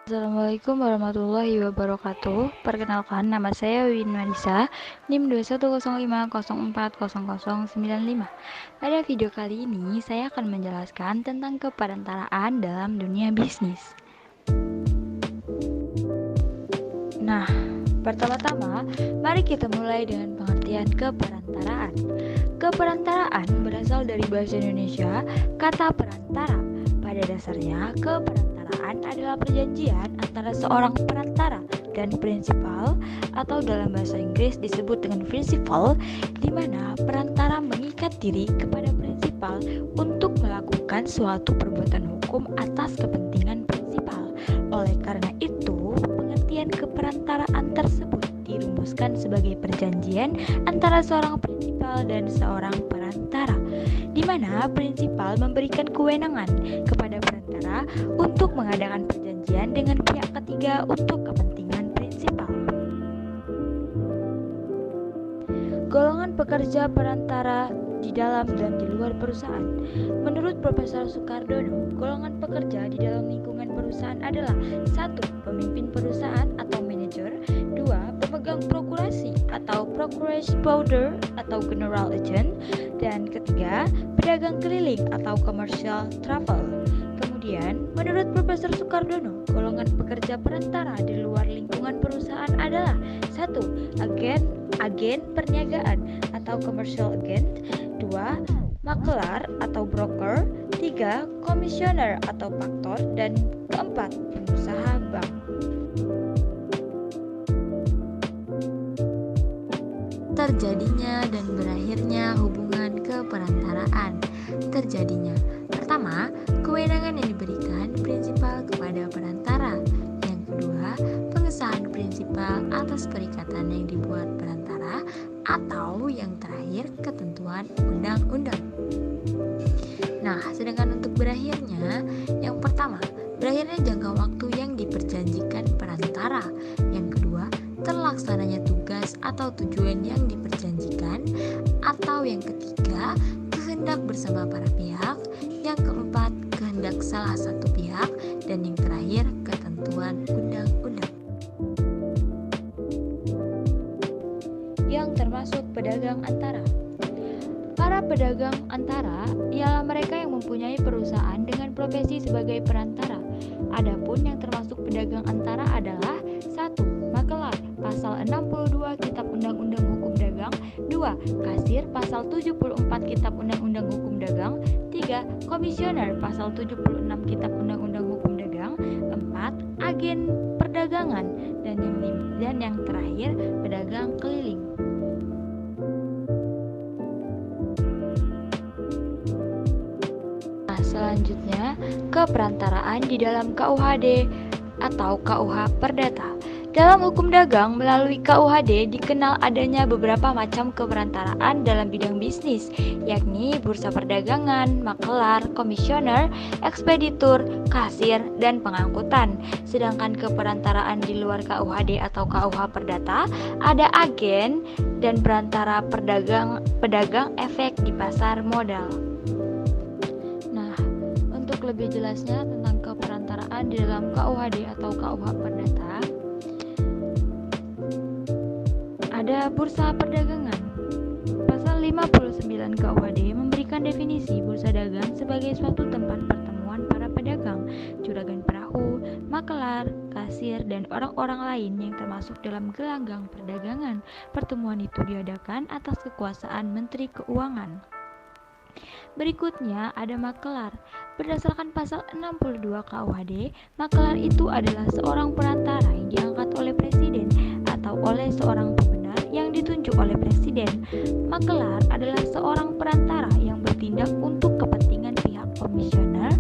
Assalamualaikum warahmatullahi wabarakatuh. Perkenalkan, nama saya Win Marisa, NIM 21050400095. Pada video kali ini, saya akan menjelaskan tentang keperantaraan dalam dunia bisnis. Nah, pertama-tama, mari kita mulai dengan pengertian keperantaraan. Keperantaraan berasal dari bahasa Indonesia, kata perantara. Pada dasarnya, keperantaraan adalah perjanjian antara seorang perantara dan prinsipal, atau dalam bahasa Inggris disebut dengan principal, di mana perantara mengikat diri kepada prinsipal untuk melakukan suatu perbuatan hukum atas kepentingan prinsipal. Oleh karena itu, pengertian keperantaraan tersebut dirumuskan sebagai perjanjian antara seorang prinsipal dan seorang perantara, di mana prinsipal memberikan kewenangan kepada perantara untuk mengadakan perjanjian dengan pihak ketiga untuk kepentingan prinsipal. Golongan pekerja perantara di dalam dan di luar perusahaan. Menurut Profesor Sukardono, golongan pekerja di dalam lingkungan perusahaan adalah 1. Pemimpin perusahaan atau manajer, 2. Pemegang prokurasi atau procuress powder atau general agent, dan ketiga, pedagang keliling atau commercial travel. Kemudian, menurut Profesor Sukardono, golongan pekerja perantara di luar lingkungan perusahaan adalah 1. Agen perniagaan atau commercial agent, 2. Makelar atau broker, 3. Komisioner atau faktor, dan keempat, pengusaha bank. Terjadinya dan berakhirnya hubungan keperantaraan. Terjadinya, pertama, kewenangan yang diberikan prinsipal kepada perantara. Yang kedua, pengesahan prinsipal atas perikatan yang dibuat perantara, atau yang terakhir, ketentuan undang-undang. Nah, sedangkan untuk berakhirnya, yang pertama, berakhirnya jangka waktu yang diperjanjikan perantara. Yang kedua, terlaksananya tugas atau tujuan yang diperjanjikan, atau yang ketiga, kehendak bersama para pihak. Yang keempat, kehendak salah satu pihak, dan yang terakhir, ketentuan undang-undang. Yang termasuk pedagang antara. Para pedagang antara ialah mereka yang mempunyai perusahaan dengan profesi sebagai perantara. Adapun yang termasuk pedagang antara adalah 1. Makelar, pasal 62 Kitab Undang-Undang Hukum Dagang, 2. Kasir, pasal 74 Kitab Undang-Undang Hukum Dagang, 3. Komisioner, pasal 76 Kitab Undang-Undang Hukum Dagang, 4. Agen perdagangan, dan yang terakhir, pedagang keliling. Selanjutnya, keperantaraan di dalam KUHD atau KUH Perdata. Dalam hukum dagang melalui KUHD dikenal adanya beberapa macam keperantaraan dalam bidang bisnis, yakni bursa perdagangan, makelar, komisioner, ekspeditur, kasir, dan pengangkutan. Sedangkan keperantaraan di luar KUHD atau KUH Perdata ada agen dan perantara pedagang efek di pasar modal. Untuk lebih jelasnya tentang keperantaraan di dalam KUHD atau KUH Perdata, ada bursa perdagangan. Pasal 59 KUHD memberikan definisi bursa dagang sebagai suatu tempat pertemuan para pedagang, juragan perahu, makelar, kasir, dan orang-orang lain yang termasuk dalam gelanggang perdagangan. Pertemuan itu diadakan atas kekuasaan Menteri Keuangan. Berikutnya ada makelar. Berdasarkan pasal 62 KUHD, makelar itu adalah seorang perantara yang diangkat oleh presiden atau oleh seorang pembenar yang ditunjuk oleh presiden. Makelar adalah seorang perantara yang bertindak untuk kepentingan pihak komisioner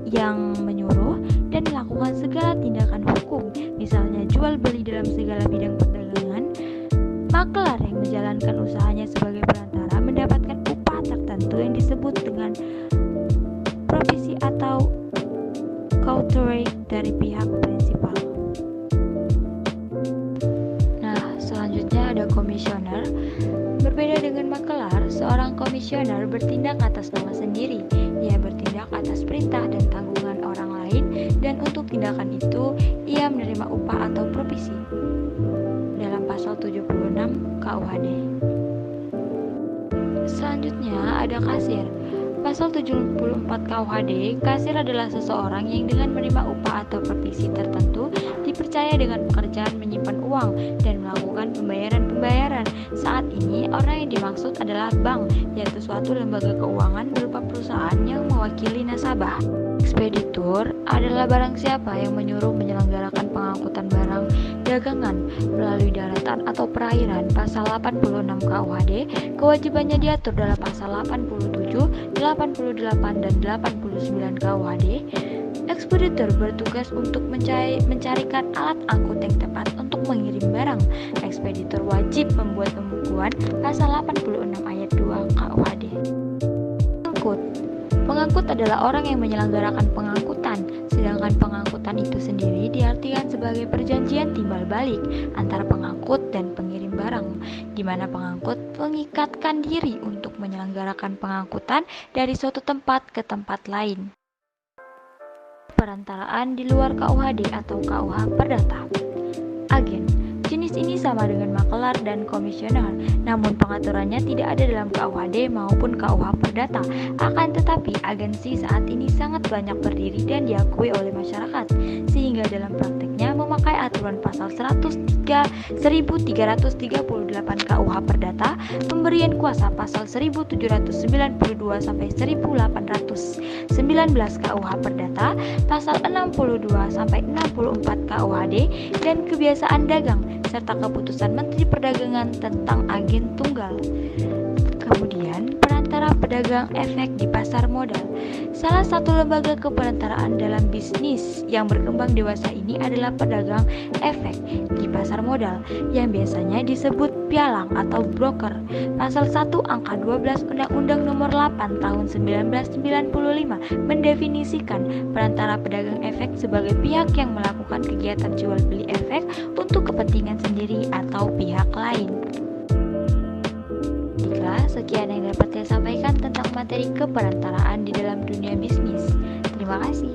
yang menyuruh dan melakukan segala tindakan hukum, misalnya jual beli dalam segala bidang perdagangan. Makelar yang menjalankan usahanya sebagai perantara mendapatkan upah tertentu yang disebut dengan provisi atau counter dari pihak prinsipal. Nah, selanjutnya ada komisioner. Berbeda dengan makelar, seorang komisioner bertindak atas nama sendiri. Ia bertindak atas perintah dan tanggungan orang lain, dan untuk tindakan itu ia menerima upah atau provisi dalam pasal 76 KUHD. Selanjutnya ada kasir. Pasal 74 KUHD, kasir adalah seseorang yang dengan menerima upah atau provisi tertentu dipercaya dengan pekerjaan menyimpan uang dan melakukan pembayaran. Saat ini, orang yang dimaksud adalah bank, yaitu suatu lembaga keuangan berupa perusahaan yang mewakili nasabah. Ekspeditur adalah barang siapa yang menyuruh menyelenggarakan pengangkutan barang dagangan melalui daratan atau perairan. Pasal 86 KUHD, kewajibannya diatur dalam pasal 87, 88, dan 89 KUHD. Ekspeditur bertugas untuk mencarikan alat angkut yang tepat untuk mengirim barang. Ekspeditur wajib membuat pembukuan pasal 86 ayat 2 KUHD. Pengangkut adalah orang yang menyelenggarakan pengangkutan, sedangkan pengangkutan itu sendiri diartikan sebagai perjanjian timbal balik antara pengangkut dan pengirim barang, di mana pengangkut mengikatkan diri untuk menyelenggarakan pengangkutan dari suatu tempat ke tempat lain. Perantaraan di luar KUHD atau KUH Perdata. Agen. Jenis ini sama dengan makelar dan komisioner, namun pengaturannya tidak ada dalam KUHD maupun KUH Perdata. Akan tetapi, agensi saat ini sangat banyak berdiri dan diakui oleh masyarakat, sehingga dalam prakteknya memakai aturan pasal 1338 KUH Perdata, pemberian kuasa pasal 1792 sampai 1819 KUH Perdata, pasal 62 sampai 64 KUHD, dan kebiasaan dagang serta keputusan Menteri Perdagangan tentang agen tunggal. Kemudian, perantara pedagang efek di pasar modal. Salah satu lembaga keperantaraan dalam bisnis yang berkembang dewasa ini adalah pedagang efek di pasar modal, yang biasanya disebut pialang atau broker. Pasal 1 angka 12 Undang-Undang Nomor 8 Tahun 1995 mendefinisikan perantara pedagang efek sebagai pihak yang melakukan kegiatan jual beli efek untuk kepentingan sendiri atau pihak lain. Baiklah, sekian yang dapat saya sampaikan tentang materi keperantaraan di dalam dunia bisnis. Terima kasih.